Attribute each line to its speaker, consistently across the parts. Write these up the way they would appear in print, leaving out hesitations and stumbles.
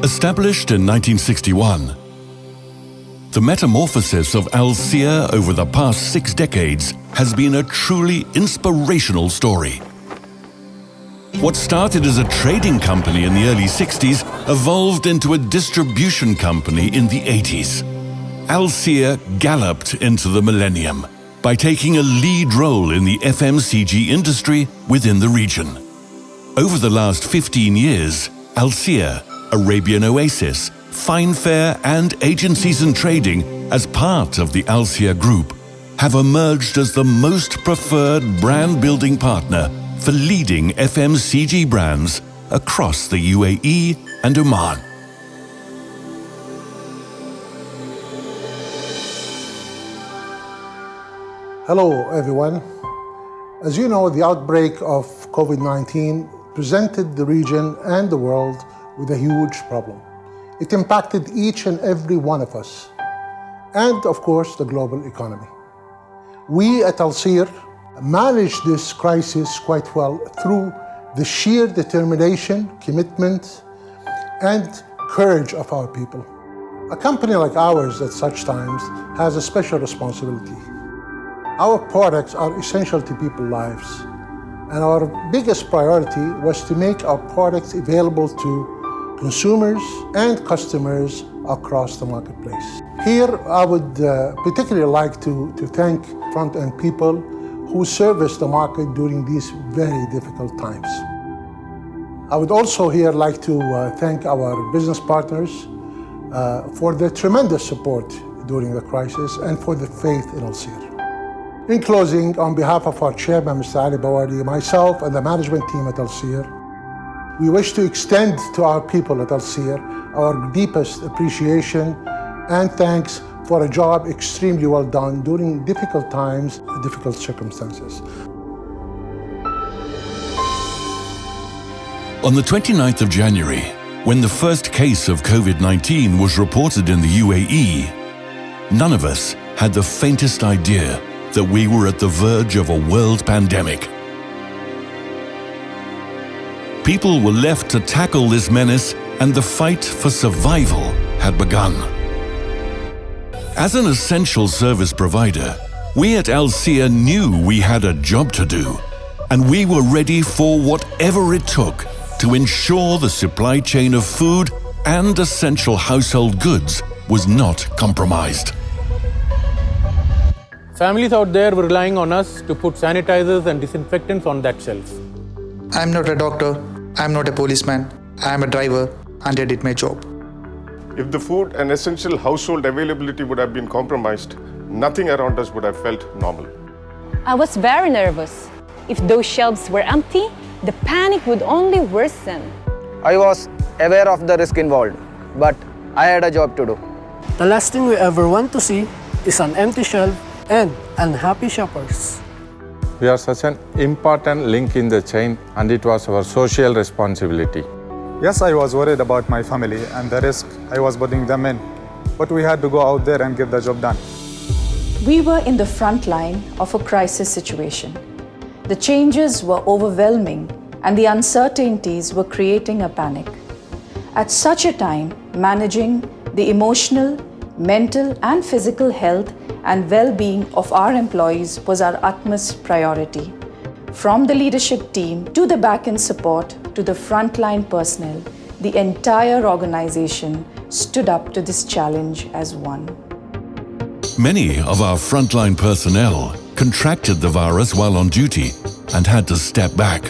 Speaker 1: Established in 1961, the metamorphosis of Alseer over the past 6 decades has been a truly inspirational story. What started as a trading company in the early 60s evolved into a distribution company in the 80s. Alseer galloped into the millennium by taking a lead role in the FMCG industry within the region. Over the last 15 years, Alseer, Arabian Oasis, Fine Fare and Agencies and Trading as part of the Alseer Group have emerged as the most preferred brand-building partner for leading FMCG brands across the UAE and Oman.
Speaker 2: Hello everyone. As you know, the outbreak of COVID-19 presented the region and the world with a huge problem. It impacted each and every one of us, and of course the global economy. We at Alseer managed this crisis quite well through the sheer determination, commitment, and courage of our people. A company like ours at such times has a special responsibility. Our products are essential to people's lives, and our biggest priority was to make our products available to consumers and customers across the marketplace. Here, I would particularly like to thank front-end people who service the market during these very difficult times. I would also here like to thank our business partners for their tremendous support during the crisis and for the faith in Alseer. In closing, on behalf of our chairman, Mr. Ali Bawadi, myself and the management team at Alseer, we wish to extend to our people at Alseer our deepest appreciation and thanks for a job extremely well done during difficult times, difficult circumstances.
Speaker 1: On the 29th of January, when the first case of COVID-19 was reported in the UAE, none of us had the faintest idea that we were at the verge of a world pandemic. People were left to tackle this menace, and the fight for survival had begun. As an essential service provider, we at Alseer knew we had a job to do, and we were ready for whatever it took to ensure the supply chain of food and essential household goods was not compromised.
Speaker 3: Families out there were relying on us to put sanitizers and disinfectants on that shelf.
Speaker 4: I'm not a doctor, I'm not a policeman, I'm a driver, and I did my job.
Speaker 5: If the food and essential household availability would have been compromised, nothing around us would have felt normal.
Speaker 6: I was very nervous. If those shelves were empty, the panic would only worsen.
Speaker 7: I was aware of the risk involved, but I had a job to do.
Speaker 8: The last thing we ever want to see is an empty shelf and unhappy shoppers.
Speaker 9: We are such an important link in the chain, and it was our social responsibility.
Speaker 10: Yes, I was worried about my family and the risk I was putting them in, but we had to go out there and get the job done.
Speaker 11: We were in the front line of a crisis situation. The changes were overwhelming and the uncertainties were creating a panic. At such a time, managing the emotional, mental and physical health and well-being of our employees was our utmost priority. From the leadership team to the back-end support to the frontline personnel, the entire organization stood up to this challenge as one.
Speaker 1: Many of our frontline personnel contracted the virus while on duty and had to step back.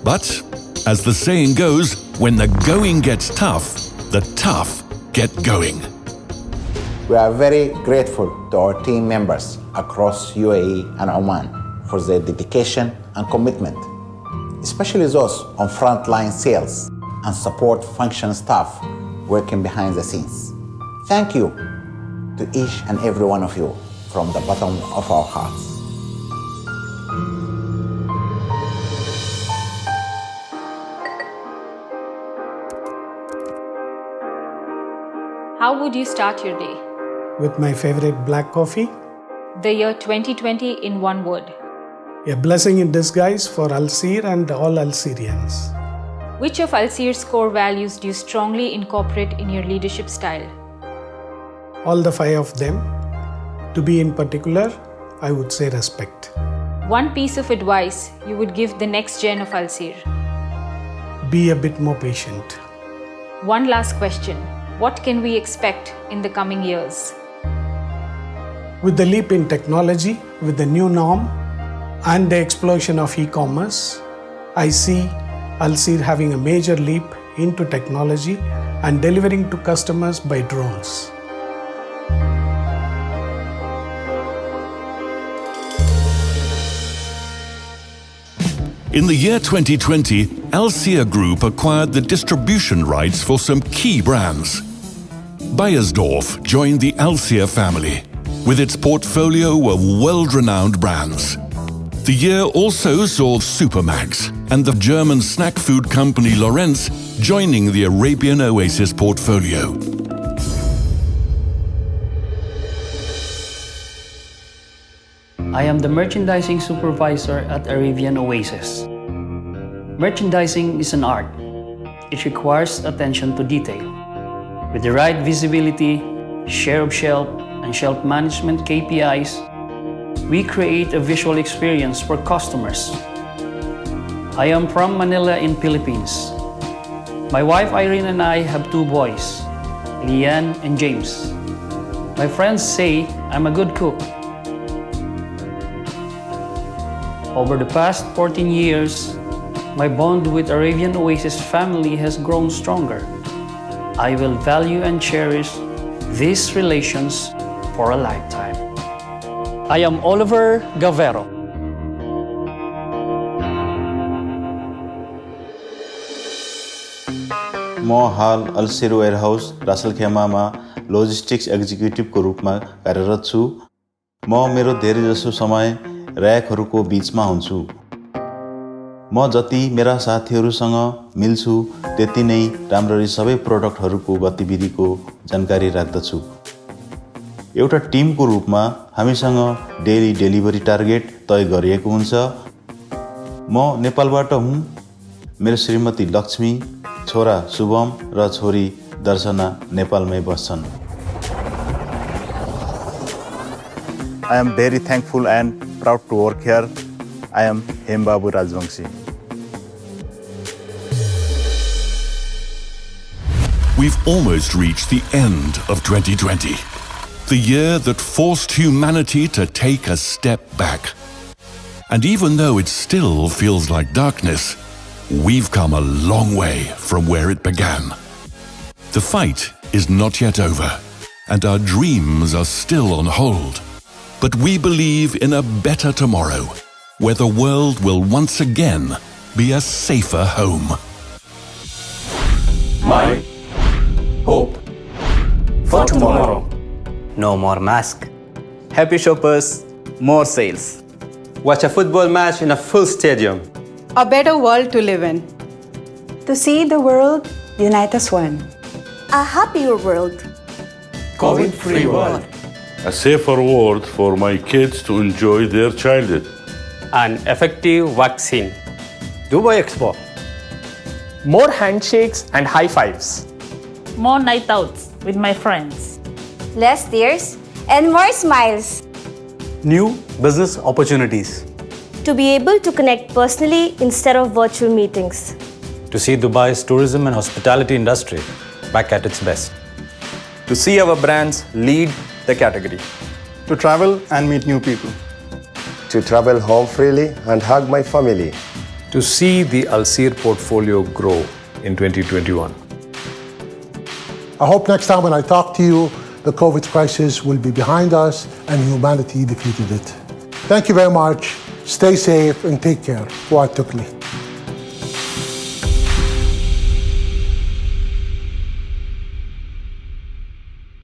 Speaker 1: But, as the saying goes, when the going gets tough, the tough get going.
Speaker 12: We are very grateful to our team members across UAE and Oman for their dedication and commitment, especially those on frontline sales and support function staff working behind the scenes. Thank you to each and every one of you from the bottom of our hearts.
Speaker 13: How would you start your day?
Speaker 8: With my favorite black coffee.
Speaker 13: The year 2020 in one word.
Speaker 8: A blessing in disguise for Alseer and all Alserians.
Speaker 13: Which of Alseer's core values do you strongly incorporate in your leadership style?
Speaker 8: All the 5 of them. To be in particular, I would say respect.
Speaker 13: One piece of advice you would give the next gen of Alseer.
Speaker 8: Be a bit more patient.
Speaker 13: One last question. What can we expect in the coming years?
Speaker 8: With the leap in technology, with the new norm, and the explosion of e-commerce, I see Alseer having a major leap into technology and delivering to customers by drones.
Speaker 1: In the year 2020, Alseer Group acquired the distribution rights for some key brands. Beiersdorf joined the Alseer family, with its portfolio of world-renowned brands. The year also saw Supermax and the German snack food company Lorenz joining the Arabian Oasis portfolio.
Speaker 14: I am the merchandising supervisor at Arabian Oasis. Merchandising is an art. It requires attention to detail. With the right visibility, share of shelf, and shelf management KPIs, we create a visual experience for customers. I am from Manila in Philippines. My wife Irene and I have 2 boys, Lian and James. My friends say I'm a good cook. Over the past 14 years, my bond with Arabian Oasis family has grown stronger. I will value and cherish these relations for a lifetime.
Speaker 8: I am Oliver Gavero.
Speaker 15: म हाल अल्सेर warehouse रासल खेमामा logistics एक्जिक्युटिभको रूपमा कार्यरत छु। म मेरो धेरैजसो समय र्याकहरूको बीचमा हुन्छु। म जति मेरा साथीहरूसँग मिल्छु त्यति नै राम्ररी सबै प्रोडक्टहरूको गतिविधिको जानकारी राख्दछु। एउटा टिमको रूपमा हामीसँग डेली डेलिभरी टार्गेट तय गरिएको हुन्छ। म नेपालबाट हुँ। मेरो श्रीमती लक्ष्मी, छोरा शुभम र छोरी दर्शना नेपालमै बस्छन्।
Speaker 16: I am very thankful and proud to work here. I am Hembabu Rajvangshi.
Speaker 1: We've almost reached the end of 2020, the year that forced humanity to take a step back. And even though it still feels like darkness, we've come a long way from where it began. The fight is not yet over, and our dreams are still on hold. But we believe in a better tomorrow, where the world will once again be a safer home.
Speaker 17: My hope for tomorrow.
Speaker 18: No more mask.
Speaker 17: Happy shoppers, more sales. Watch a football match in a full stadium.
Speaker 19: A better world to live in.
Speaker 20: To see the world unite as one.
Speaker 21: A happier world.
Speaker 17: COVID-free world.
Speaker 22: A safer world for my kids to enjoy their childhood.
Speaker 23: An effective vaccine.
Speaker 24: Dubai Expo.
Speaker 25: More handshakes and high fives.
Speaker 26: More night outs with my friends.
Speaker 21: Less tears and more smiles.
Speaker 24: New business opportunities.
Speaker 21: To be able to connect personally instead of virtual meetings.
Speaker 27: To see Dubai's tourism and hospitality industry back at its best.
Speaker 17: To see our brands lead the category.
Speaker 10: To travel and meet new people.
Speaker 28: To travel home freely and hug my family.
Speaker 29: To see the Alseer portfolio grow in 2021.
Speaker 2: I hope next time when I talk to you, the COVID crisis will be behind us and humanity defeated it. Thank you very much. Stay safe and take care. Fuad Tukli.